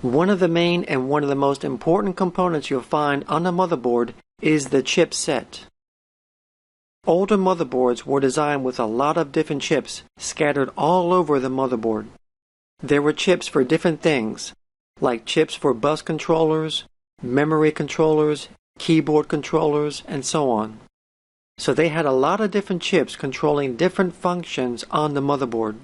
One of the main and one of the most important components you'll find on the motherboard is the chipset. Older motherboards were designed with a lot of different chips scattered all over the motherboard. There were chips for different things, like chips for bus controllers, memory controllers, keyboard controllers, and so on. So they had a lot of different chips controlling different functions on the motherboard.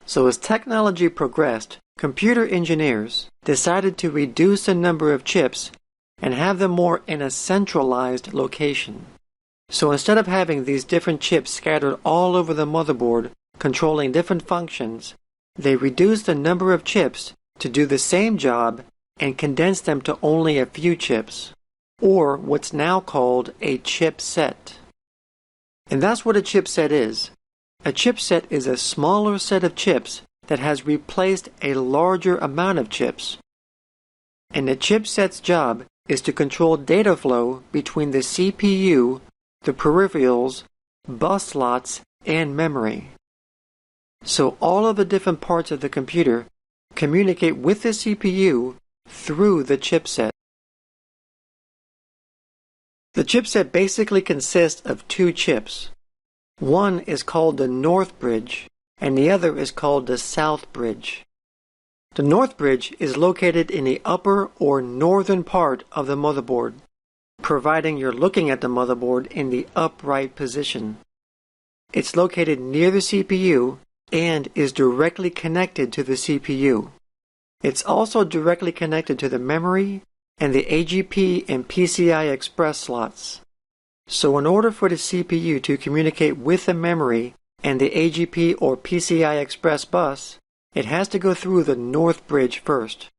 So as technology progressed, computer engineers decided to reduce the number of chips and have them more in a centralized location. So instead of having these different chips scattered all over the motherboard controlling different functions, they reduced the number of chips to do the same job and condensed them to only a few chips, or what's now called a chipset. And that's what a chipset is. A chipset is a smaller set of chips that has replaced a larger amount of chips. And the chipset's job is to control data flow between the CPU, the peripherals, bus slots, and memory. So all of the different parts of the computer communicate with the CPU through the chipset. The chipset basically consists of two chips. One is called the North Bridge, and the other is called the South Bridge. The North Bridge is located in the upper or northern part of the motherboard, providing you're looking at the motherboard in the upright position. It's located near the CPU and is directly connected to the CPU. It's also directly connected to the memory and the AGP and PCI Express slots. So in order for the CPU to communicate with the memory and the AGP or PCI Express bus, it has to go through the North Bridge first.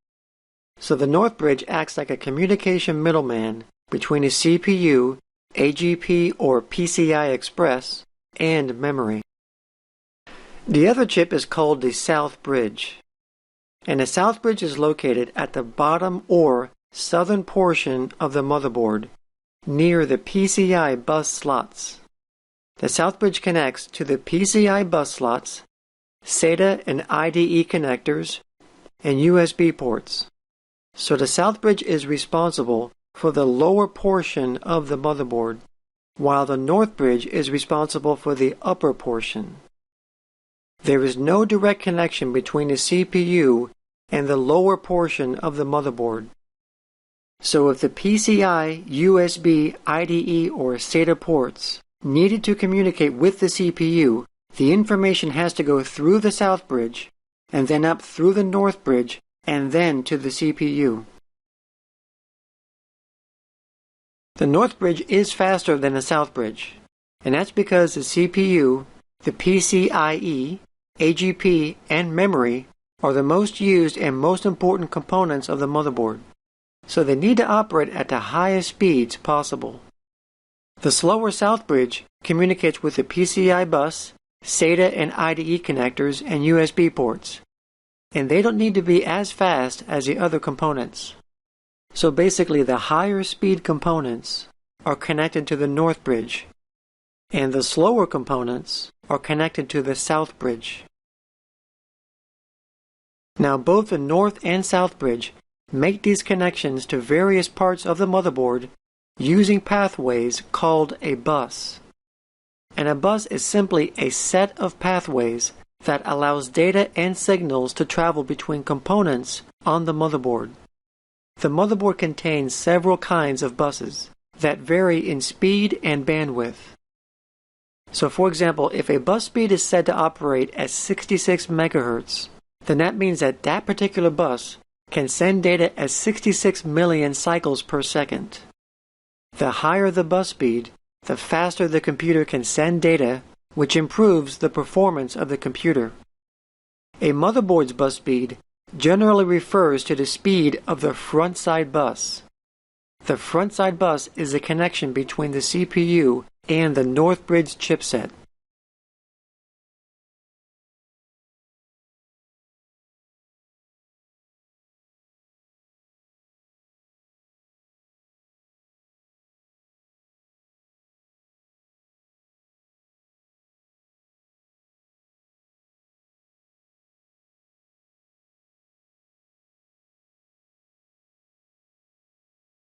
So the North Bridge acts like a communication middleman between the CPU, AGP or PCI Express, and memory. The other chip is called the South Bridge. And the South Bridge is located at the bottom or southern portion of the motherboard, near the PCI bus slots. The South Bridge connects to the PCI bus slots, SATA and IDE connectors, and USB ports. So the South Bridge is responsible for the lower portion of the motherboard, while the North Bridge is responsible for the upper portion. There is no direct connection between the CPU and the lower portion of the motherboard. So if the PCI, USB, IDE, or SATA ports needed to communicate with the CPU, the information has to go through the South Bridge, and then up through the North Bridge, and then to the CPU. The North Bridge is faster than the South Bridge, and that's because the CPU, the PCIe, AGP, and memory are the most used and most important components of the motherboard, so they need to operate at the highest speeds possible. The slower South Bridge communicates with the PCI bus, SATA and IDE connectors, and USB ports, and they don't need to be as fast as the other components. So basically the higher speed components are connected to the North Bridge, and the slower components are connected to the South Bridge. Now both the North and South Bridge make these connections to various parts of the motherboard using pathways called a bus. And a bus is simply a set of pathways that allows data and signals to travel between components on the motherboard. The motherboard contains several kinds of buses that vary in speed and bandwidth. So for example, if a bus speed is said to operate at 66 MHz, then that means that that particular bus can send data at 66 million cycles per second. The higher the bus speed, the faster the computer can send data, which improves the performance of the computer. A motherboard's bus speed generally refers to the speed of the front side bus. The front side bus is the connection between the CPU and the North Bridge chipset.